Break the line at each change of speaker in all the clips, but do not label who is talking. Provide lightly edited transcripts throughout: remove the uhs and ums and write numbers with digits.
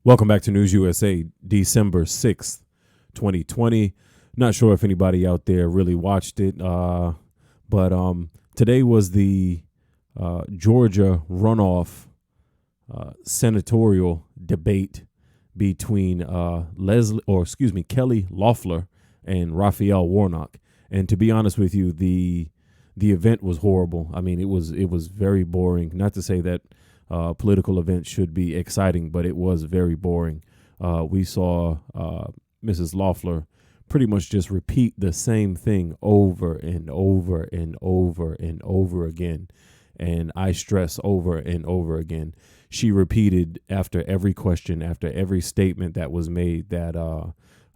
Welcome back to News USA, December 6th, 2020. Not sure if anybody out there really watched it, but today was the Georgia runoff senatorial debate between Kelly Loeffler and Raphael Warnock. And to be honest with you, the event was horrible. I mean, it was very boring. Not to say that political events should be exciting, but it was very boring. We saw Mrs. Loeffler pretty much just repeat the same thing over and over and over and over again. And I stress over and over again. She repeated after every question, after every statement that was made, that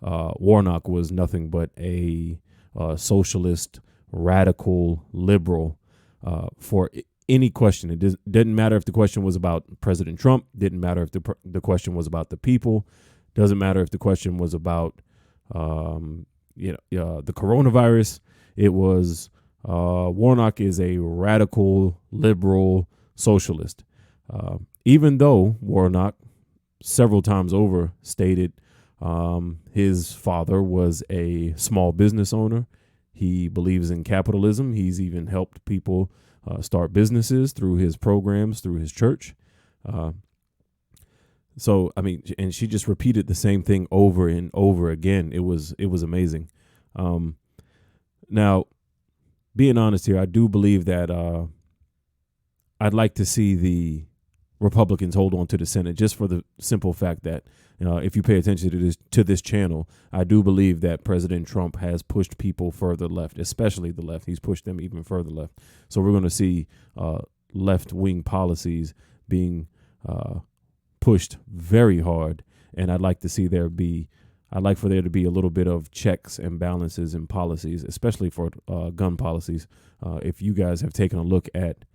Warnock was nothing but a socialist, radical, liberal for any question. It didn't matter if the question was about President Trump. Didn't matter if the question was about the people. Doesn't matter if the question was about the coronavirus. It was Warnock is a radical, liberal, socialist. Even though Warnock several times over stated his father was a small business owner. He believes in capitalism. He's even helped people start businesses through his programs, through his church. So, I mean, and she just repeated the same thing over and over again. It was amazing. Now, being honest here, I do believe that I'd like to see the Republicans hold on to the Senate, just for the simple fact that if you pay attention to this channel, I do believe that President Trump has pushed people further left, especially the left. He's pushed them even further left. So we're going to see left-wing policies being pushed very hard, and I'd like for there to be a little bit of checks and balances in policies, especially for gun policies. If you guys have taken a look at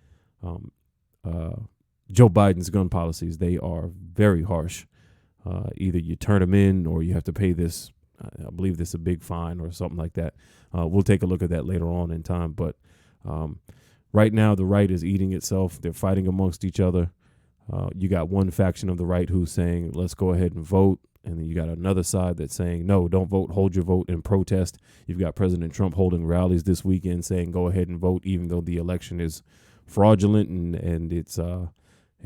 Joe Biden's gun policies, they are very harsh. Either you turn them in or you have to pay this, I believe this is a big fine or something like that. We'll take a look at that later on in time. But right now, the right is eating itself. They're fighting amongst each other. You got one faction of the right who's saying, let's go ahead and vote. And then you got another side that's saying, no, don't vote, hold your vote and protest. You've got President Trump holding rallies this weekend saying, go ahead and vote, even though the election is fraudulent and it's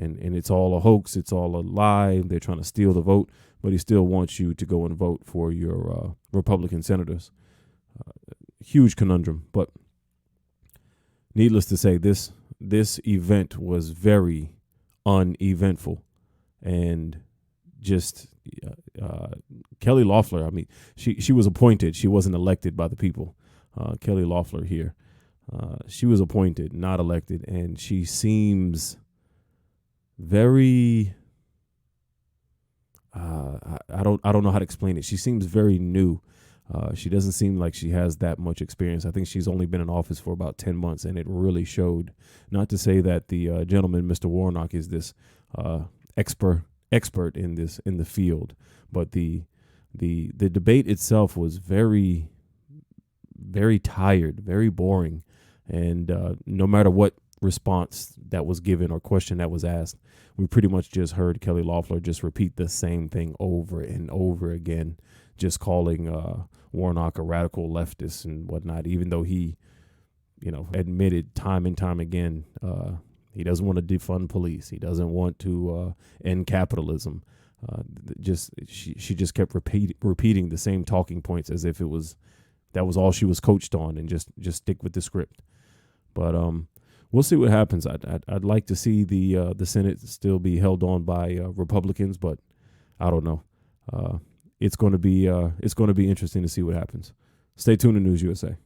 and it's all a hoax. It's all a lie. They're trying to steal the vote, but he still wants you to go and vote for your Republican senators. Huge conundrum. But needless to say, this event was very uneventful, and just Kelly Loeffler. I mean, she was appointed. She wasn't elected by the people. Kelly Loeffler here. She was appointed, not elected, and she seems very I don't know how to explain it. She seems very new. She doesn't seem like she has that much experience. I think she's only been in office for about 10 months, and it really showed. Not to say that the gentleman, Mr. Warnock, is this expert in the field, but the debate itself was very, very tired, very boring, and no matter what response that was given or question that was asked, we pretty much just heard Kelly Loeffler just repeat the same thing over and over again, just calling Warnock a radical leftist and whatnot, even though he, admitted time and time again he doesn't want to defund police. He doesn't want to end capitalism. She just kept repeating the same talking points as if that was all she was coached on, and just stick with the script. But we'll see what happens. I'd like to see the Senate still be held on by Republicans, but I don't know. It's going to be interesting to see what happens. Stay tuned to News USA.